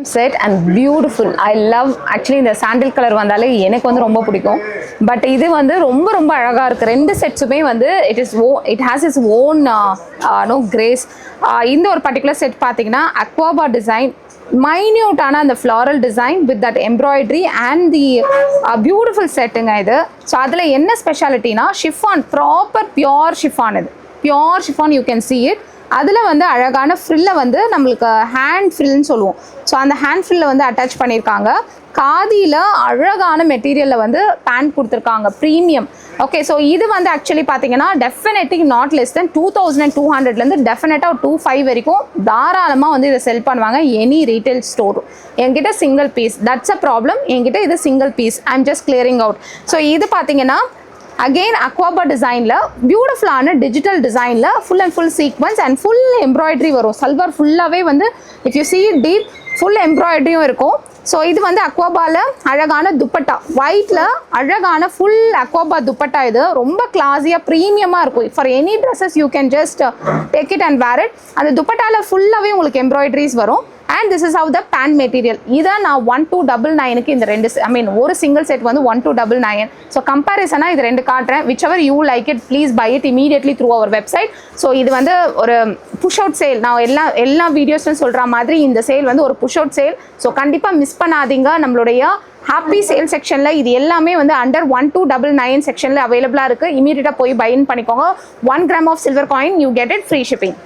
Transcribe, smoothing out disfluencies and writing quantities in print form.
set and beautiful. I love actually இந்த சாண்டில் colour வந்தாலே எனக்கு வந்து ரொம்ப பிடிக்கும். பட் இது வந்து ரொம்ப ரொம்ப அழகா இருக்கு. ரெண்டு செட்ஸுமே வந்து it has its own no grace. இந்த ஒரு பர்టిక్యులர் செட் பாத்தீங்கன்னா அக்வாபா டிசைன் மைன்யூட்டான அந்த floral design with that embroidery and the beautiful செட்டுங்க இது. ஸோ அதில் என்ன ஸ்பெஷாலிட்டினா ஷிஃபான், ப்ராப்பர் பியோர் ஷிஃபான். இது pure chiffon, you can see it. அதில் வந்து அழகான ஃப்ரில்லை வந்து நம்மளுக்கு ஹேண்ட் ஃப்ரில்னு சொல்லுவோம். ஸோ அந்த ஹேண்ட் ஃப்ரில்லை வந்து அட்டாச் பண்ணியிருக்காங்க. காதியில் அழகான மெட்டீரியலில் வந்து பேண்ட் கொடுத்துருக்காங்க, ப்ரீமியம். ஓகே, ஸோ இது வந்து ஆக்சுவலி பார்த்தீங்கன்னா டெஃபினெட்லி நாட் லெஸ் தென் 2200 டெஃபினட்டாக 2500 வரைக்கும் தாராளமாக வந்து இதை செல் பண்ணுவாங்க எனி ரீட்டைல் ஸ்டோர். என்கிட்ட single piece, that's a problem. என்கிட்ட இது single piece, I am just clearing out. So இது பார்த்தீங்கன்னா அகெயின் அக்வாபா டிசைனில் பியூட்டிஃபுல்லான டிஜிட்டல் டிசைனில் full and full sequence and full embroidery வரும். சல்வார் ஃபுல்லாகவே வந்து if you see it deep full எம்ப்ராய்டரியும் இருக்கும். ஸோ இது வந்து அக்வாபாவில் அழகான துப்பட்டா, ஒயிட்டில் அழகான ஃபுல் அக்வாபா துப்பட்டா. இது ரொம்ப கிளாஸியாக ப்ரீமியமாக இருக்கும். For any dresses you can just take it and wear it. அந்த துப்பட்டாவில் ஃபுல்லாகவே உங்களுக்கு எம்ப்ராய்டரிஸ் வரும். And this is how the pant material. இதை நான் 1299 இந்த ரெண்டு ஒரு சிங்கிள் செட் வந்து 1299. ஸோ கம்பேரிசனாக இது ரெண்டு காட்டுறேன். Whichever you like it please buy it immediately through our website. So இது வந்து ஒரு புஷ் அவுட் சேல். நான் எல்லா வீடியோஸும் சொல்கிற மாதிரி இந்த சேல் வந்து ஒரு புஷ் அவுட் சேல். ஸோ கண்டிப்பாக மிஸ் பண்ணாதீங்க. நம்மளுடைய ஹாப்பி சேல் செக்ஷனில் இது எல்லாமே வந்து அண்டர் 1299 செக்ஷனில் அவைலபிளாக இருக்குது. இமீடியட்டாக போய் பைன் பண்ணிக்கோங்க. 1 gram of silver coin you get it free shipping.